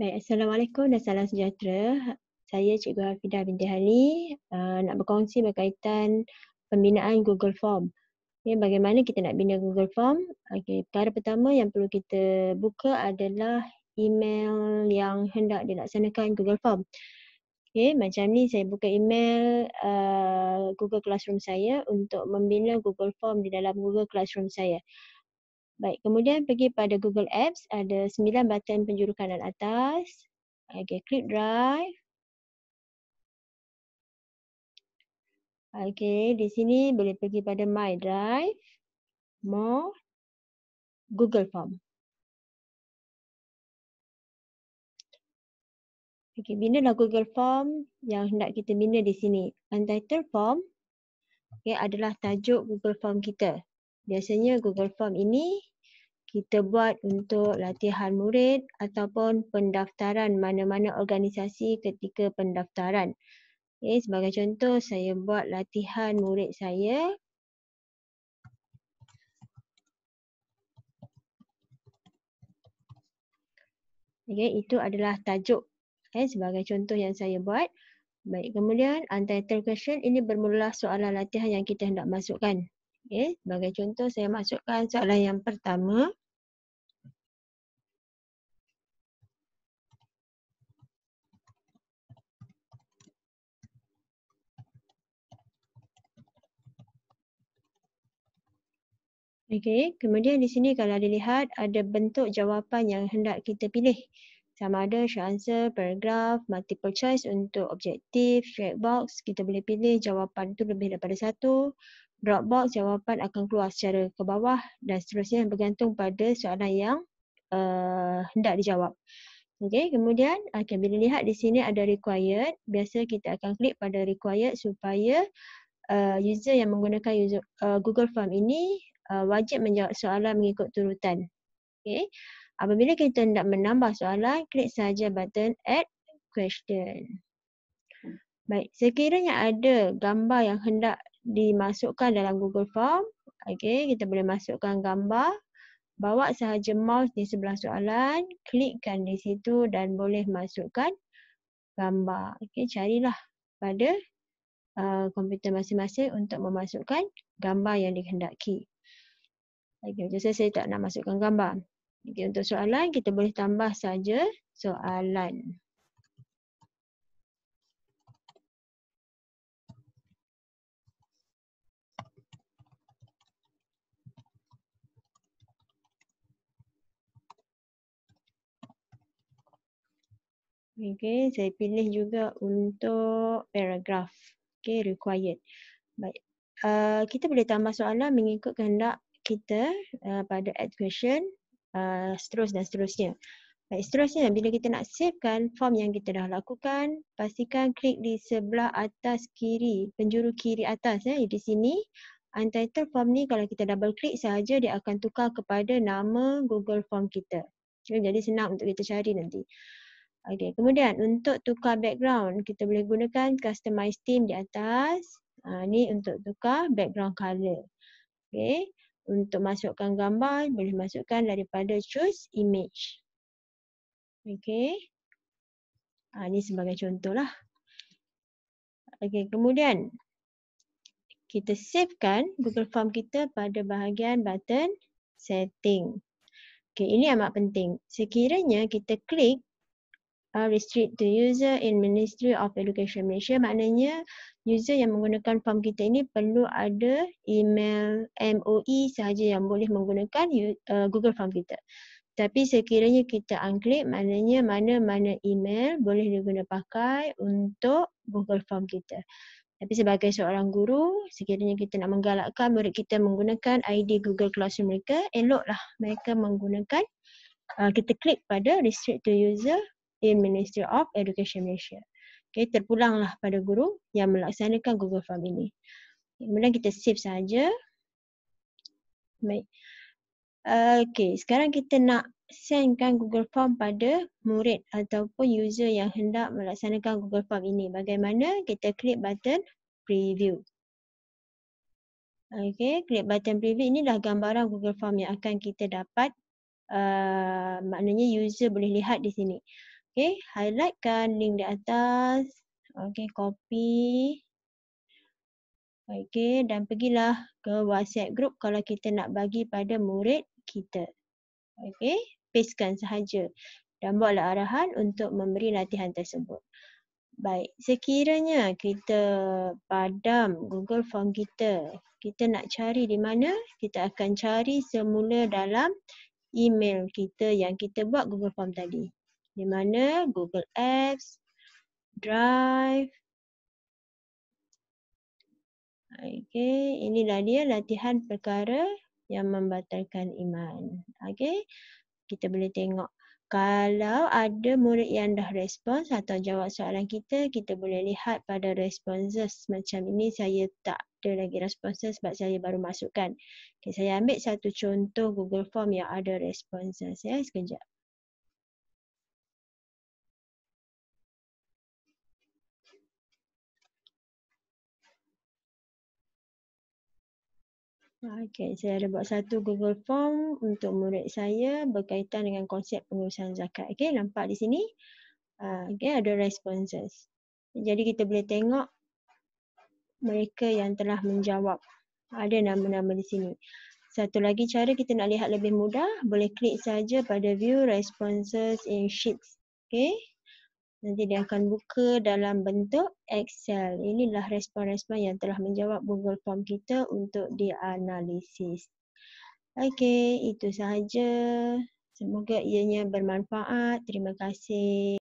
Baik, Assalamualaikum dan salam sejahtera. Saya Cikgu Hafidah binti Ali nak berkongsi berkaitan pembinaan Google Form. Okay, bagaimana kita nak bina Google Form? Okay, perkara pertama yang perlu kita buka adalah email yang hendak dilaksanakan Google Form. Okay, macam ni saya buka email Google Classroom saya untuk membina Google Form di dalam Google Classroom saya. Baik, kemudian pergi pada Google Apps, ada 9 button penjuru kanan atas. Okey, klik Drive. Okey, di sini boleh pergi pada My Drive, More, Google Form. Okey, binalah Google Form yang hendak kita bina di sini. Untitled Form adalah tajuk Google Form kita. Biasanya Google Form ini kita buat untuk latihan murid ataupun pendaftaran mana-mana organisasi ketika pendaftaran. Okay, sebagai contoh, saya buat latihan murid saya. Okay, itu adalah tajuk sebagai contoh yang saya buat. Baik, kemudian untitled question ini bermula soalan latihan yang kita hendak masukkan. Okay, sebagai contoh saya masukkan soalan yang pertama. Okey, kemudian di sini kalau dilihat ada bentuk jawapan yang hendak kita pilih. Sama ada short answer, paragraph, multiple choice untuk objektif, checkbox, kita boleh pilih jawapan itu lebih daripada satu. Drop box, jawapan akan keluar secara ke bawah dan seterusnya bergantung pada soalan yang hendak dijawab. Okey, kemudian bila lihat di sini ada required, biasa kita akan klik pada required supaya user yang menggunakan Google Form ini wajib menjawab soalan mengikut turutan. Okay. Apabila kita hendak menambah soalan, klik saja button Add Question. Baik, sekiranya ada gambar yang hendak dimasukkan dalam Google Form, okay, kita boleh masukkan gambar, bawa sahaja mouse di sebelah soalan, klikkan di situ dan boleh masukkan gambar. Okay, carilah pada komputer masing-masing untuk memasukkan gambar yang dikehendaki. Okay, macam saya tak nak masukkan gambar. Okay, untuk soalan, kita boleh tambah saja soalan. Okay, saya pilih juga untuk paragraph. Okay, required. Baik, kita boleh tambah soalan mengikut kehendak kita pada add question, dan seterusnya. Baik, seterusnya bila kita nak savekan form yang kita dah lakukan, pastikan klik di sebelah atas kiri, penjuru kiri atas di sini. Untitled form ni kalau kita double klik sahaja dia akan tukar kepada nama Google Form kita. Jadi senang untuk kita cari nanti. Okay, kemudian untuk tukar background, kita boleh gunakan customize theme di atas. Ni untuk tukar background color. Okay, untuk masukkan gambar, boleh masukkan daripada choose image. Okay. Ini sebagai contoh lah. Okay, kemudian kita savekan Google Form kita pada bahagian button setting. Okay, ini amat penting. Sekiranya kita klik restrict to user in Ministry of Education Malaysia, maknanya user yang menggunakan form kita ini perlu ada email MOE sahaja yang boleh menggunakan Google Form kita. Tapi sekiranya kita unklik, maknanya mana-mana email boleh diguna pakai untuk Google Form kita. Tapi sebagai seorang guru, sekiranya kita nak menggalakkan murid kita menggunakan ID Google Classroom mereka, eloklah mereka menggunakan, kita klik pada restrict to user in Ministry of Education Malaysia. Okay, terpulanglah pada guru yang melaksanakan Google Form ini. Kemudian kita save saja. Baik. Okay, sekarang kita nak sendkan Google Form pada murid ataupun user yang hendak melaksanakan Google Form ini. Bagaimana? Kita klik button preview. Okay, klik button preview, inilah gambaran Google Form yang akan kita dapat. Maknanya user boleh lihat di sini. Okey, highlightkan link di atas. Okey, copy. Okey, dan pergilah ke WhatsApp group kalau kita nak bagi pada murid kita. Okey, pastekan sahaja dan buatlah arahan untuk memberi latihan tersebut. Baik, sekiranya kita padam Google Form kita, kita nak cari di mana? Kita akan cari semula dalam email kita yang kita buat Google Form tadi. Di mana? Google Apps, Drive. Okey, inilah dia latihan perkara yang membatalkan iman. Okey, kita boleh tengok. Kalau ada murid yang dah respons atau jawab soalan kita boleh lihat pada responses. Macam ini saya tak ada lagi responses sebab saya baru masukkan. Okay, saya ambil satu contoh Google Form yang ada responses ya, sekejap. Okay, saya ada buat satu Google Form untuk murid saya berkaitan dengan konsep pengurusan zakat. Okay, nampak di sini? Okay, ada responses. Jadi kita boleh tengok mereka yang telah menjawab. Ada nama-nama di sini. Satu lagi cara kita nak lihat lebih mudah, boleh klik saja pada view responses in sheets. Okay. Nanti dia akan buka dalam bentuk Excel. Inilah respon-respon yang telah menjawab Google Form kita untuk dianalisis. Okey, itu sahaja. Semoga ianya bermanfaat. Terima kasih.